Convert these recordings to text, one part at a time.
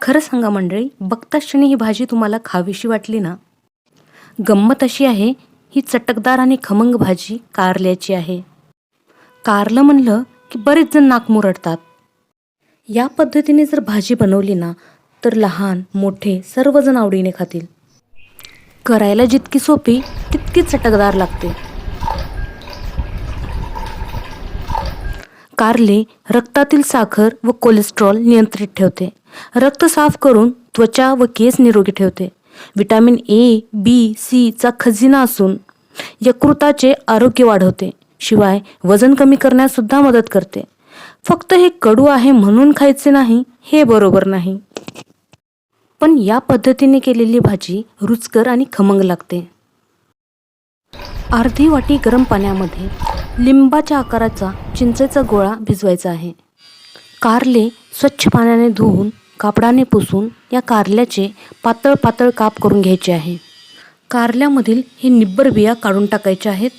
खरं सांगा मंडळी, बघताच क्षणी ही भाजी तुम्हाला खावीशी वाटली ना? गंमत अशी आहे, ही चटकदार आणि खमंग भाजी कारल्याची आहे. कारलं म्हणलं की बरेच जण नाक मुरडतात. या पद्धतीने जर भाजी बनवली ना, तर लहान मोठे सर्वजण आवडीने खातील. करायला जितकी सोपी तितकीच चटकदार लागते. कारले रक्तातील साखर व कोलेस्ट्रॉल नियंत्रित ठेवते. रक्त साफ करून त्वचा व केस निरोगी ठेवते. विटॅमिन ए, बी, सी चा खजिना असून यकृताचे आरोग्य वाढवते. शिवाय वजन कमी करण्यास सुद्धा मदत करते. फक्त हे कडू आहे म्हणून खायचे नाही, हे बरोबर नाही. पण या पद्धतीने केलेली भाजी रुचकर आणि खमंग लागते. अर्धी वाटी गरम पाण्यामध्ये लिंबाच्या आकाराचा चिंचेचा गोळा भिजवायचा आहे. कारले स्वच्छ पाण्याने धुवून कापडाने पुसून या कारल्याचे पातळ पातळ काप करून घ्यायचे आहे. कारल्यामधील हे निब्बर बिया काढून टाकायच्या आहेत.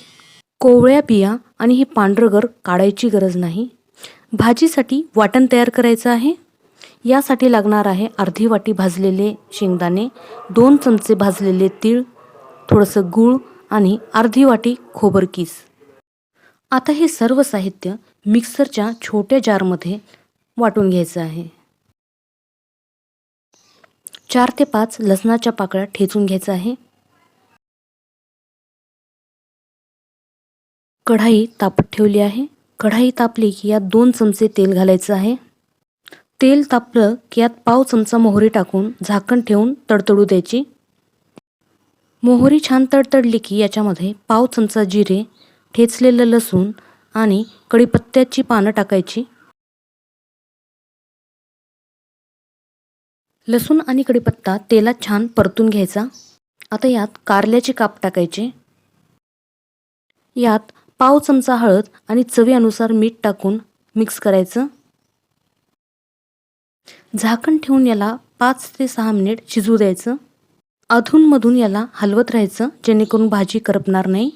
कोवळ्या बिया आणि ही पांढरगर काढायची गरज नाही. भाजीसाठी वाटण तयार करायचं आहे. यासाठी लागणार आहे अर्धी वाटी भाजलेले शेंगदाणे, 2 चमचे भाजलेले तीळ, थोडंसं गूळ आणि अर्धी वाटी खोबरकीस. आता हे सर्व साहित्य मिक्सरच्या छोट्या जारमध्ये वाटून घ्यायचं आहे. 4 ते 5 लसणाच्या पाकळ्या ठेचून घ्यायचं आहे. कढाई तापत ठेवली आहे. कढाई तापली की यात 2 चमचे तेल घालायचं आहे. तेल तापलं की यात पाव चमचा मोहरी टाकून झाकण ठेवून तडतडू द्यायची. मोहरी छान तडतडली की याच्यामध्ये पाव चमचा जिरे, ठेचलेलं लसूण आणि कढीपत्त्याची पानं टाकायची. लसूण आणि कढीपत्ता तेलात छान परतून घ्यायचा. आता यात कारल्याचे काप टाकायचे. यात पाव चमचा हळद आणि चवीनुसार मीठ टाकून मिक्स करायचं. झाकण ठेवून याला 5 ते 6 मिनिट शिजू द्यायचं. अधूनमधून याला हलवत राहायचं जेणेकरून भाजी करपणार नाही.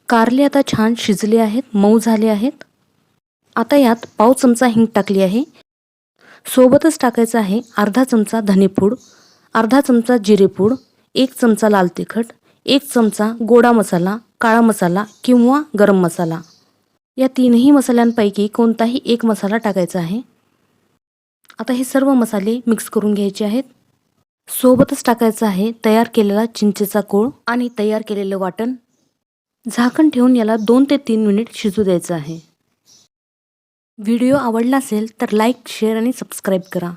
कारले आता छान शिजले आहेत, मऊ झाले आहेत. आता यात पाव चमचा हिंग टाकली आहे. सोबतच टाकायचं आहे अर्धा चमचा धनेपूड, अर्धा चमचा जिरेपूड, 1 चमचा लाल तिखट, 1 चमचा गोडा मसाला, काळा मसाला किंवा गरम मसाला. या तीनही मसाल्यांपैकी कोणताही एक मसाला टाकायचा आहे. आता हे सर्व मसाले मिक्स करून घ्यायचे आहेत. सोबतच टाकायचं आहे तयार केलेला चिंचेचा कोळ आणि तयार केलेलं वाटण. झाकण ठेवून याला 2 ते 3 मिनिट शिजू द्यायचं आहे. व्हिडिओ आवडला असेल तर लाईक, शेअर आणि सबस्क्राईब करा.